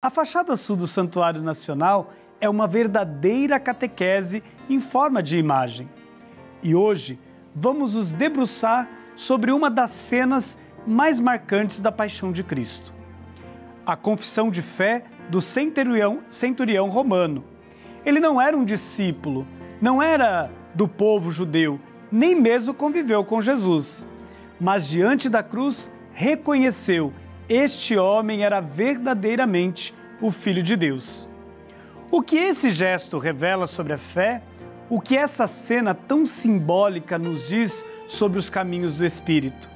A fachada sul do Santuário Nacional é uma verdadeira catequese em forma de imagem. E hoje vamos nos debruçar sobre uma das cenas mais marcantes da Paixão de Cristo. A confissão de fé do centurião romano. Ele não era um discípulo, não era do povo judeu, nem mesmo conviveu com Jesus. Mas diante da cruz reconheceu: este homem era verdadeiramente o Filho de Deus. O que esse gesto revela sobre a fé? O que essa cena tão simbólica nos diz sobre os caminhos do Espírito?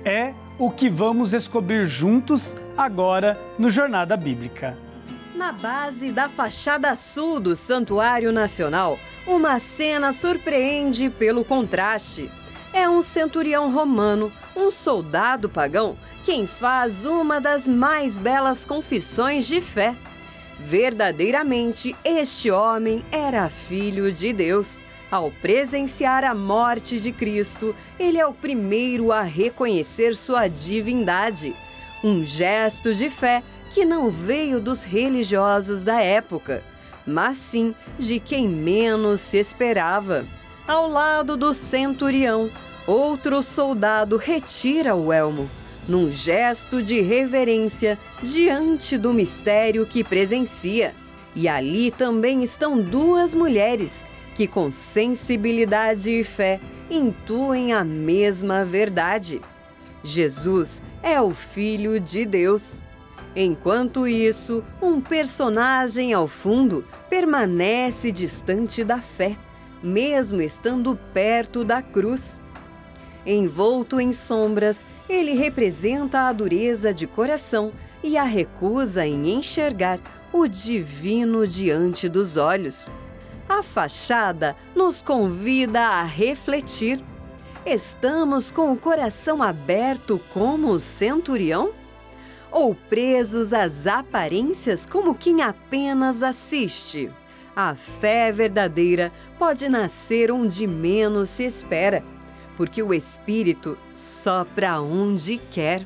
É o que vamos descobrir juntos agora no Jornada Bíblica. Na base da fachada sul do Santuário Nacional, uma cena surpreende pelo contraste. É um centurião romano, um soldado pagão, quem faz uma das mais belas confissões de fé. Verdadeiramente, este homem era filho de Deus. Ao presenciar a morte de Cristo, ele é o primeiro a reconhecer sua divindade. Um gesto de fé que não veio dos religiosos da época, mas sim de quem menos se esperava. Ao lado do centurião, outro soldado retira o elmo, num gesto de reverência diante do mistério que presencia. E ali também estão duas mulheres que, com sensibilidade e fé, intuem a mesma verdade. Jesus é o Filho de Deus. Enquanto isso, um personagem ao fundo permanece distante da fé, mesmo estando perto da cruz. Envolto em sombras, ele representa a dureza de coração e a recusa em enxergar o divino diante dos olhos. A fachada nos convida a refletir. Estamos com o coração aberto como o centurião? Ou presos às aparências como quem apenas assiste? A fé verdadeira pode nascer onde menos se espera, porque o Espírito sopra onde quer.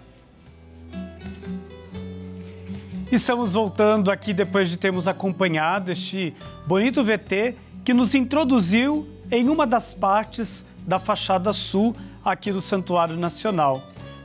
Estamos voltando aqui depois de termos acompanhado este bonito VT que nos introduziu em uma das partes da fachada sul aqui do Santuário Nacional.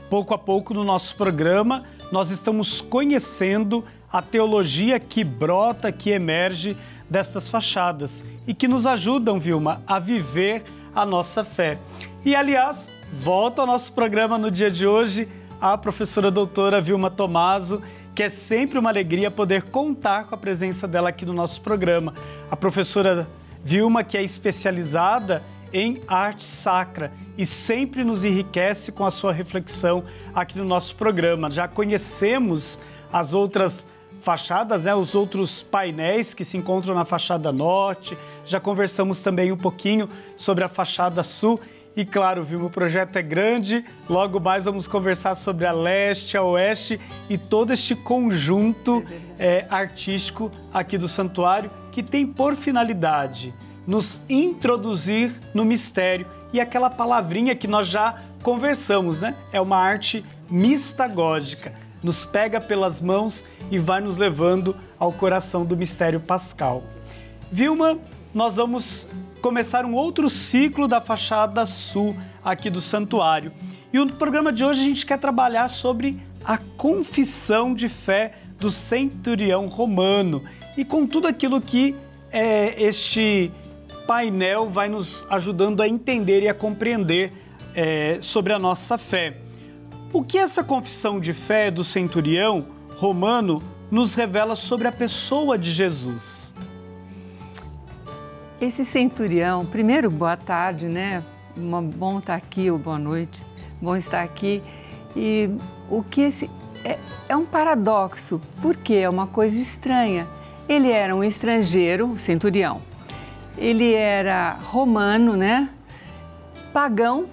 Pouco a pouco no nosso programa nós estamos conhecendo a teologia que brota, que emerge destas fachadas e que nos ajudam, Vilma, a viver a nossa fé. E, aliás, volta ao nosso programa no dia de hoje a professora doutora Vilma Tomaso, que é sempre uma alegria poder contar com a presença dela aqui no nosso programa. A professora Vilma, que é especializada em arte sacra e sempre nos enriquece com a sua reflexão aqui no nosso programa. Já conhecemos as outras fachadas, os outros painéis que se encontram na fachada norte, já conversamos também um pouquinho sobre a fachada sul e, claro, Vilma, o projeto é grande, logo mais vamos conversar sobre a leste, a oeste e todo este conjunto artístico aqui do santuário que tem por finalidade nos introduzir no mistério e aquela palavrinha que nós já conversamos, né? É uma arte mistagógica, nos pega pelas mãos e vai nos levando ao coração do mistério pascal. Vilma, nós vamos começar um outro ciclo da fachada sul aqui do santuário. E no programa de hoje a gente quer trabalhar sobre a confissão de fé do centurião romano e com tudo aquilo que este painel vai nos ajudando a entender e a compreender sobre a nossa fé. O que essa confissão de fé do centurião romano nos revela sobre a pessoa de Jesus? Esse centurião, primeiro, boa tarde, né? Bom estar aqui, ou boa noite, bom estar aqui. E o que é um paradoxo, porque é uma coisa estranha. Ele era um estrangeiro, um centurião. Ele era romano, né? Pagão,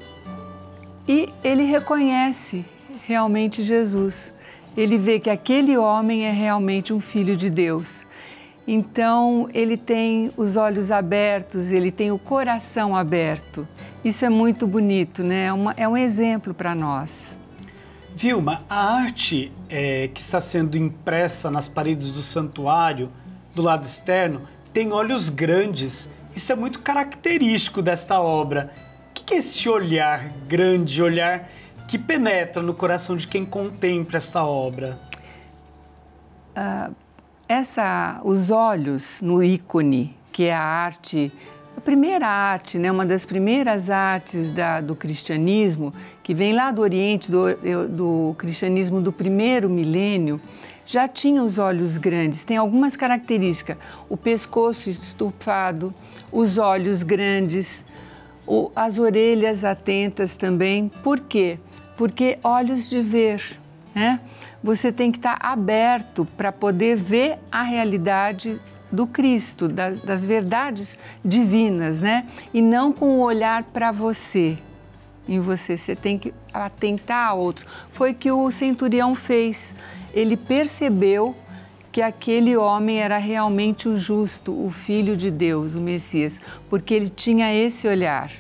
e ele reconhece realmente Jesus. Ele vê que aquele homem é realmente um filho de Deus. Então, ele tem os olhos abertos, ele tem o coração aberto. Isso é muito bonito, né? É um exemplo para nós. Vilma, a arte que está sendo impressa nas paredes do santuário, do lado externo, tem olhos grandes. Isso é muito característico desta obra. O que é esse olhar grande, olhar que penetra no coração de quem contempla esta obra? Os olhos no ícone, que é a arte, a primeira arte, né, uma das primeiras artes do cristianismo, que vem lá do Oriente, do cristianismo do primeiro milênio, já tinha os olhos grandes. Tem algumas características: o pescoço estufado, os olhos grandes, as orelhas atentas também. Por quê? Porque olhos de ver, né? Você tem que estar aberto para poder ver a realidade do Cristo, das verdades divinas, né? E não com o olhar para você. Em você tem que atentar ao outro. Foi o que o centurião fez. Ele percebeu que aquele homem era realmente o justo, o Filho de Deus, o Messias, porque ele tinha esse olhar.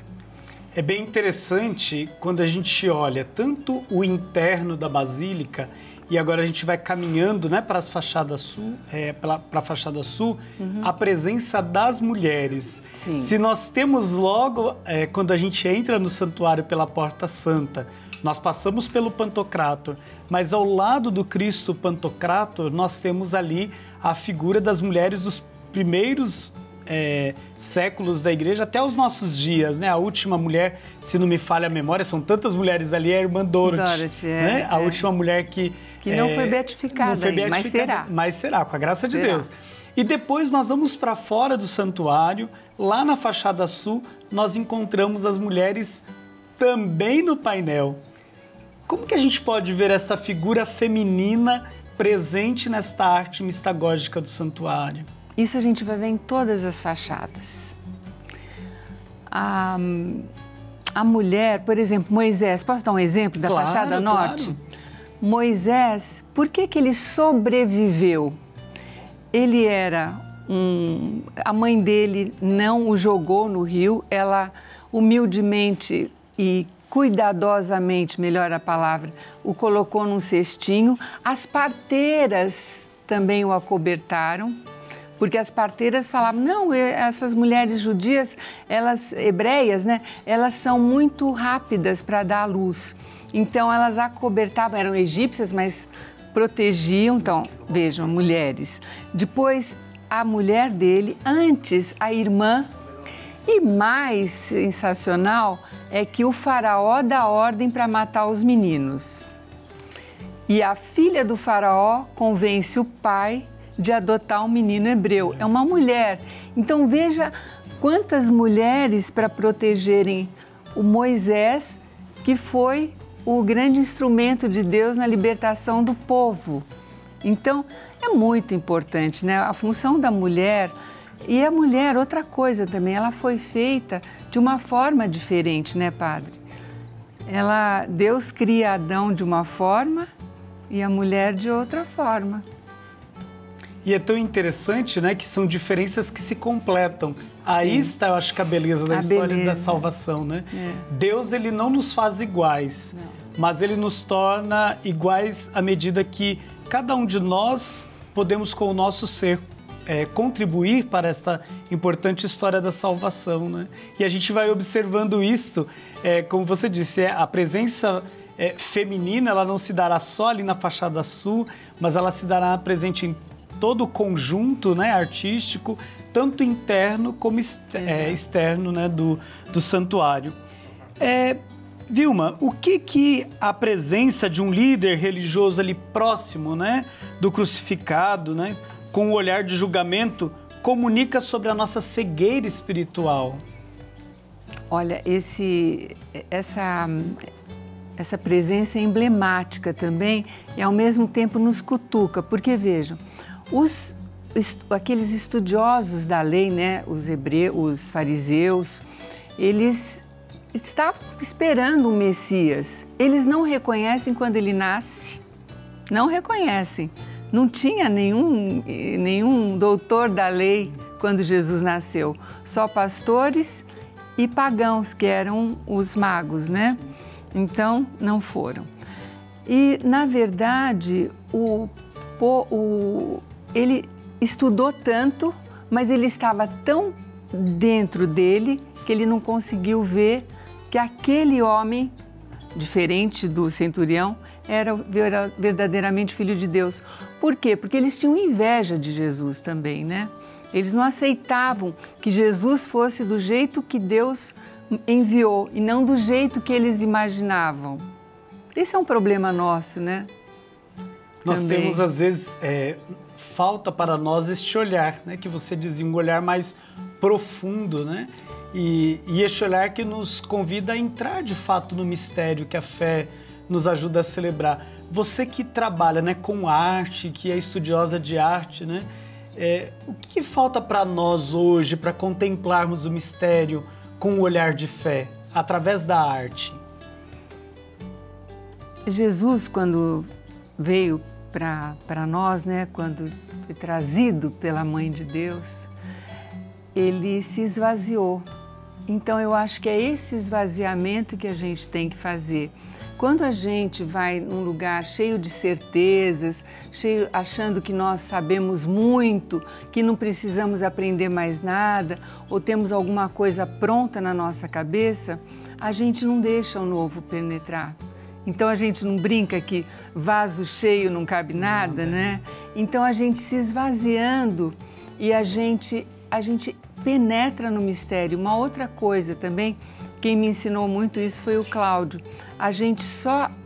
É bem interessante quando a gente olha tanto o interno da Basílica, e agora a gente vai caminhando, né, para as fachadas sul, para a fachada sul, a presença das mulheres. Sim. Se nós temos logo, quando a gente entra no santuário pela Porta Santa, nós passamos pelo Pantocrator, mas ao lado do Cristo Pantocrator, nós temos ali a figura das mulheres dos primeiros séculos da igreja até os nossos dias, né? A última mulher, se não me falha a memória, são tantas mulheres ali, é a irmã Dorothy, né? A última mulher que não foi beatificada, não foi beatificada, mas será, com a graça de Deus. E depois nós vamos para fora do santuário, lá na fachada sul, nós encontramos as mulheres também no painel. Como que a gente pode ver essa figura feminina presente nesta arte mistagógica do santuário? Isso a gente vai ver em todas as fachadas. A mulher, por exemplo, Moisés, posso dar um exemplo da fachada norte? Claro. Moisés, por que ele sobreviveu? Ele era a mãe dele não o jogou no rio, ela humildemente e cuidadosamente, melhor a palavra, o colocou num cestinho. As parteiras também o acobertaram, porque as parteiras falavam, não, essas mulheres judias, elas hebreias, né, elas são muito rápidas para dar à luz. Então elas acobertavam, eram egípcias, mas protegiam. Então, vejam, mulheres. Depois, a mulher dele, antes a irmã. E mais sensacional é que o faraó dá ordem para matar os meninos. E a filha do faraó convence o pai de adotar um menino hebreu. É uma mulher. Então veja quantas mulheres para protegerem o Moisés, que foi o grande instrumento de Deus na libertação do povo. Então é muito importante, né? A função da mulher. E a mulher, outra coisa também, ela foi feita de uma forma diferente, né, padre? Deus cria Adão de uma forma e a mulher de outra forma. E é tão interessante, né, que são diferenças que se completam. Aí está, eu acho, que a beleza da história da salvação, né? Deus, ele não nos faz iguais, mas ele nos torna iguais à medida que cada um de nós podemos, com o nosso ser, contribuir para esta importante história da salvação, né? E a gente vai observando isso, como você disse, a presença feminina, ela não se dará só ali na fachada sul, mas ela se dará presente em todo o conjunto, né, artístico, tanto interno como externo, né, do santuário. Vilma, o que a presença de um líder religioso ali próximo, né, do crucificado, né, com o olhar de julgamento, comunica sobre a nossa cegueira espiritual? Olha, essa presença é emblemática também e ao mesmo tempo nos cutuca, porque vejam, aqueles estudiosos da lei, né, os hebreus, os fariseus, eles estavam esperando o Messias. Eles não reconhecem quando ele nasce, não reconhecem. Não tinha nenhum doutor da lei quando Jesus nasceu, só pastores e pagãos, que eram os magos, né? Então, não foram. E, na verdade, ele estudou tanto, mas ele estava tão dentro dele que ele não conseguiu ver que aquele homem, diferente do centurião, era verdadeiramente filho de Deus. Por quê? Porque eles tinham inveja de Jesus também, né? Eles não aceitavam que Jesus fosse do jeito que Deus enviou e não do jeito que eles imaginavam. Esse é um problema nosso, né? Nós temos, às vezes, falta para nós este olhar, né? Que você dizia, um olhar mais profundo, né? E este olhar que nos convida a entrar, de fato, no mistério que a fé nos ajuda a celebrar. Você que trabalha, né, com arte, que é estudiosa de arte, né? O que falta para nós hoje para contemplarmos o mistério com o olhar de fé, através da arte? Jesus, quando veio para nós, né, quando foi trazido pela Mãe de Deus, ele se esvaziou. Então, eu acho que é esse esvaziamento que a gente tem que fazer. Quando a gente vai num lugar cheio de certezas, achando que nós sabemos muito, que não precisamos aprender mais nada, ou temos alguma coisa pronta na nossa cabeça, a gente não deixa o novo penetrar. Então, a gente não brinca que vaso cheio não cabe nada, né? Então, a gente se esvaziando e a gente penetra no mistério. Uma outra coisa também, quem me ensinou muito isso foi o Cláudio.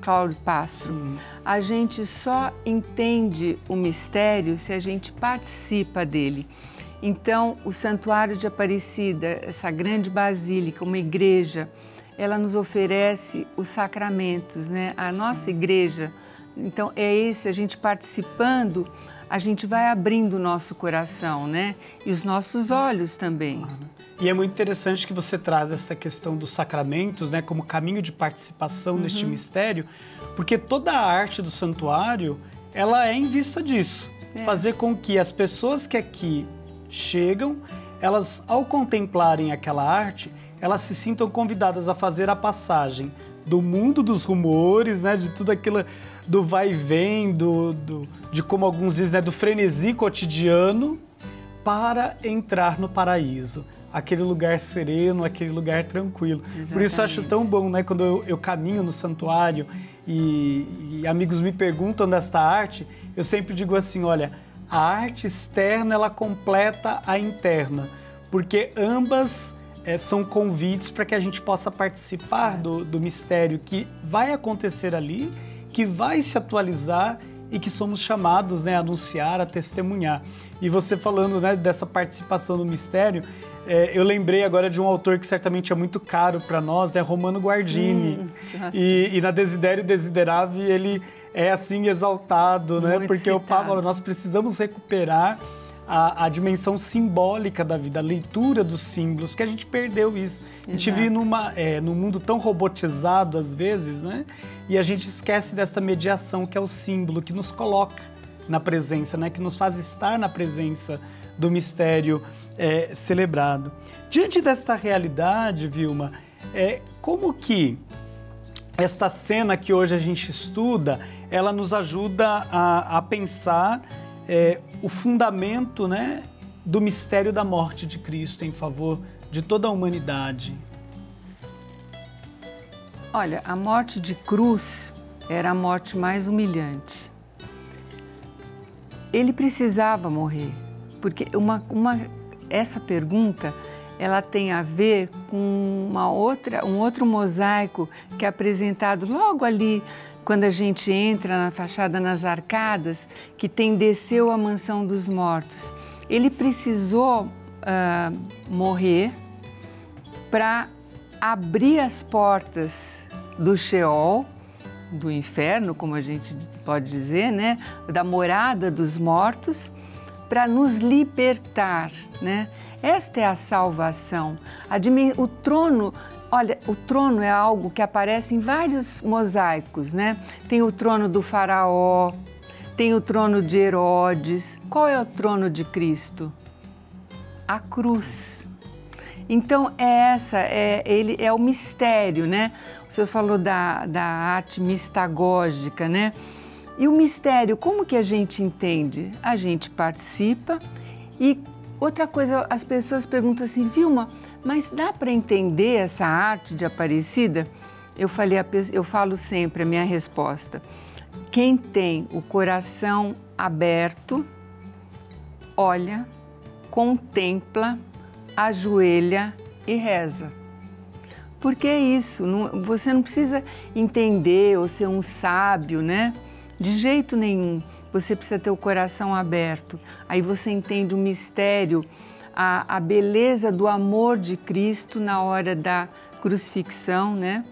Cláudio Pastro, a gente só entende o mistério se a gente participa dele. Então, o Santuário de Aparecida, essa grande basílica, uma igreja, ela nos oferece os sacramentos, né? A nossa igreja. Então, a gente participando, a gente vai abrindo o nosso coração, né? E os nossos olhos também. E é muito interessante que você traz essa questão dos sacramentos, né, como caminho de participação neste mistério, porque toda a arte do santuário, ela é em vista disso. Fazer com que as pessoas que aqui chegam, elas, ao contemplarem aquela arte, elas se sintam convidadas a fazer a passagem do mundo dos rumores, né, de tudo aquilo, do vai e vem, de como alguns dizem, né, do frenesi cotidiano, para entrar no paraíso. Aquele lugar sereno, aquele lugar tranquilo. Exatamente. Por isso eu acho tão bom, né, quando eu caminho no santuário e amigos me perguntam desta arte, eu sempre digo assim, olha, a arte externa, ela completa a interna, porque ambas são convites para que a gente possa participar do mistério que vai acontecer ali, que vai se atualizar e que somos chamados, né, a anunciar, a testemunhar. E você falando, né, dessa participação no mistério, eu lembrei agora de um autor que certamente é muito caro para nós, é Romano Guardini. E na Desiderio Desideravi ele é assim exaltado, né? Muito porque citado. o Papa, nós precisamos recuperar a dimensão simbólica da vida, a leitura dos símbolos, porque a gente perdeu isso. A gente vive num mundo tão robotizado às vezes, né? E a gente esquece desta mediação que é o símbolo, que nos coloca na presença, né? Que nos faz estar na presença do mistério celebrado. Diante desta realidade, Vilma, como que esta cena que hoje a gente estuda, ela nos ajuda a pensar o fundamento, né, do mistério da morte de Cristo em favor de toda a humanidade? Olha, a morte de cruz era a morte mais humilhante. Ele precisava morrer, porque essa pergunta ela tem a ver com um outro mosaico que é apresentado logo ali, quando a gente entra na fachada, nas arcadas, que tem Desceu a Mansão dos Mortos. Ele precisou morrer para abrir as portas do Sheol, do inferno, como a gente pode dizer, né? Da morada dos mortos, para nos libertar, né? Esta é a salvação. O trono, olha, o trono é algo que aparece em vários mosaicos, né? Tem o trono do faraó, tem o trono de Herodes. Qual é o trono de Cristo? A cruz. Então, ele é o mistério, né? O senhor falou da arte mistagógica, né? E o mistério, como que a gente entende? A gente participa e outra coisa, as pessoas perguntam assim, Vilma, mas dá para entender essa arte de Aparecida? Eu falo sempre a minha resposta. Quem tem o coração aberto, olha, contempla, ajoelha e reza. Porque é isso, você não precisa entender ou ser um sábio, né? De jeito nenhum. Você precisa ter o coração aberto. Aí você entende o mistério, a beleza do amor de Cristo na hora da crucifixão, né?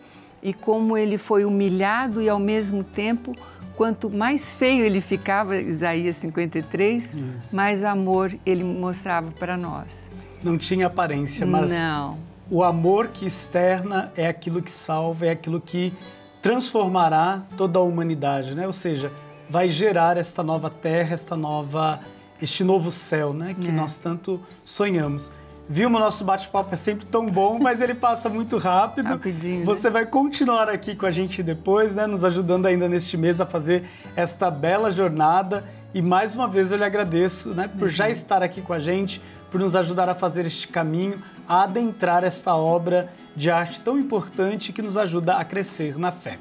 E como ele foi humilhado e ao mesmo tempo, quanto mais feio ele ficava, Isaías 53, isso, mais amor ele mostrava para nós. Não tinha aparência, mas não. O amor que externa é aquilo que salva, é aquilo que transformará toda a humanidade, né? Ou seja, vai gerar esta nova terra, este novo céu, né? Que nós tanto sonhamos. Vilma, nosso bate-papo é sempre tão bom, mas ele passa muito rápido. Rapidinho, Você vai continuar aqui com a gente depois, né? Nos ajudando ainda neste mês a fazer esta bela jornada. E mais uma vez eu lhe agradeço, né? Por já estar aqui com a gente, por nos ajudar a fazer este caminho, a adentrar esta obra de arte tão importante que nos ajuda a crescer na fé.